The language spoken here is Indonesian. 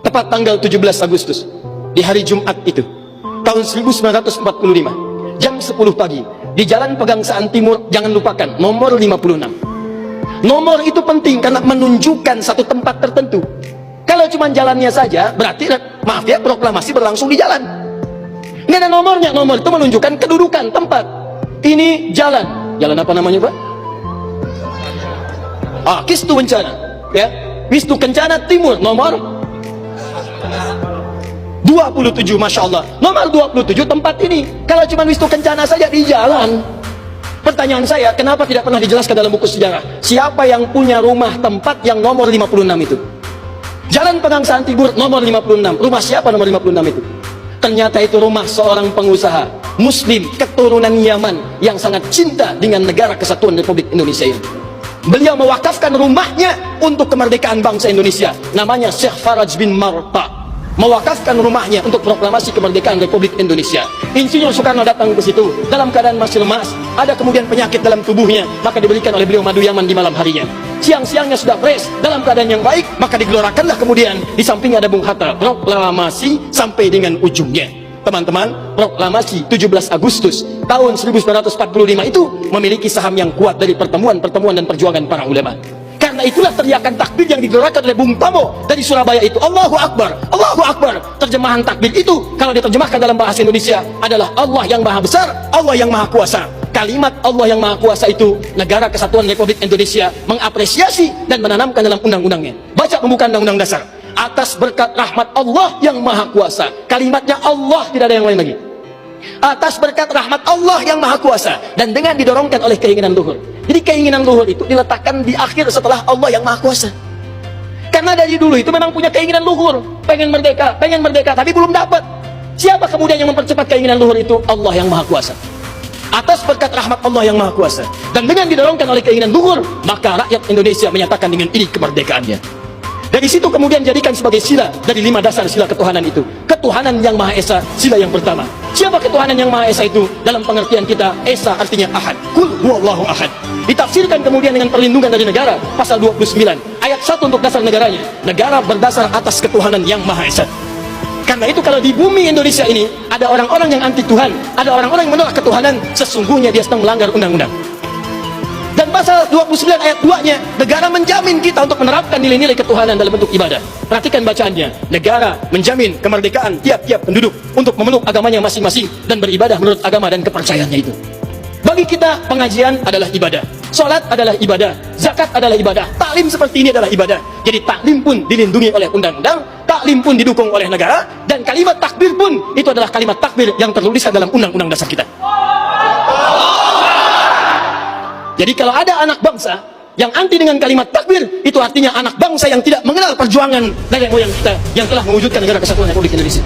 tepat tanggal 17 Agustus, di hari Jumat itu, tahun 1945, jam 10 pagi, di Jalan Pegangsaan Timur. Jangan lupakan, nomor 56. Nomor itu penting karena menunjukkan satu tempat tertentu. Kalau cuma jalannya saja, berarti, maaf ya, proklamasi berlangsung di jalan. Nggak ada nomornya. Nomor itu menunjukkan kedudukan tempat. Ini jalan. Jalan apa namanya, Pak? Kistu Kencana, ya. Kistu Kencana Timur, nomor 27, Masya Allah. Nomor 27 tempat ini. Kalau cuma Kistu Kencana saja di jalan. Pertanyaan saya, kenapa tidak pernah dijelaskan dalam buku sejarah? Siapa yang punya rumah tempat yang nomor 56 itu? Jalan Pegangsaan Timur, nomor 56. Rumah siapa nomor 56 itu? Ternyata itu rumah seorang pengusaha Muslim keturunan Yaman yang sangat cinta dengan negara kesatuan Republik Indonesia ini. Beliau mewakafkan rumahnya untuk kemerdekaan bangsa Indonesia. Namanya Syekh Faraj bin Marta. Mewakafkan rumahnya untuk proklamasi kemerdekaan Republik Indonesia. Insinyur Soekarno datang ke situ dalam keadaan masih lemas. Ada kemudian penyakit dalam tubuhnya, maka diberikan oleh beliau madu Yaman di malam harinya. Siang-siangnya sudah fresh, dalam keadaan yang baik, maka digelorakanlah kemudian. Di sampingnya ada Bung Hatta, proklamasi sampai dengan ujungnya. Teman-teman, proklamasi 17 Agustus tahun 1945 itu memiliki saham yang kuat dari pertemuan-pertemuan dan perjuangan para ulama. Karena itulah teriakan takbir yang digelorakan oleh Bung Tomo dari Surabaya itu, Allahu Akbar, Allahu Akbar. Terjemahan takbir itu kalau diterjemahkan dalam bahasa Indonesia adalah Allah yang maha besar, Allah yang maha kuasa. Kalimat Allah yang maha kuasa itu Negara Kesatuan Republik Indonesia mengapresiasi dan menanamkan dalam undang-undangnya. Baca pembukaan Undang-Undang Dasar. Atas berkat rahmat Allah yang maha kuasa. Kalimatnya Allah, tidak ada yang lain lagi. Atas berkat rahmat Allah yang maha kuasa, dan dengan didorongkan oleh keinginan luhur. Jadi keinginan luhur itu diletakkan di akhir setelah Allah yang maha kuasa. Karena dari dulu itu memang punya keinginan luhur, pengen merdeka, tapi belum dapat. Siapa kemudian yang mempercepat keinginan luhur itu? Allah yang maha kuasa. Atas berkat rahmat Allah yang maha kuasa, dan dengan didorongkan oleh keinginan luhur, maka rakyat Indonesia menyatakan dengan ini kemerdekaannya. Dari situ kemudian jadikan sebagai sila dari 5 dasar sila ketuhanan itu. Ketuhanan yang Maha Esa, sila yang pertama. Siapa ketuhanan yang Maha Esa itu? Dalam pengertian kita, Esa artinya Ahad. Kul huwallahu ahad. Ditafsirkan kemudian dengan perlindungan dari negara, pasal 29 ayat 1 untuk dasar negaranya. Negara berdasar atas ketuhanan yang Maha Esa. Karena itu kalau di bumi Indonesia ini ada orang-orang yang anti Tuhan, ada orang-orang yang menolak ketuhanan, sesungguhnya dia sedang melanggar undang-undang. Dan pasal 29 ayat 2-nya, negara menjamin kita untuk menerapkan nilai-nilai ketuhanan dalam bentuk ibadah. Perhatikan bacaannya. Negara menjamin kemerdekaan tiap-tiap penduduk untuk memeluk agamanya masing-masing dan beribadah menurut agama dan kepercayaannya itu. Bagi kita, pengajian adalah ibadah, sholat adalah ibadah, zakat adalah ibadah, taklim seperti ini adalah ibadah. Jadi taklim pun dilindungi oleh undang-undang, taklim pun didukung oleh negara, dan kalimat takbir pun itu adalah kalimat takbir yang tertulis dalam undang-undang dasar kita. Jadi kalau ada anak bangsa yang anti dengan kalimat takbir, itu artinya anak bangsa yang tidak mengenal perjuangan nenek moyang kita yang telah mewujudkan negara kesatuan Republik Indonesia.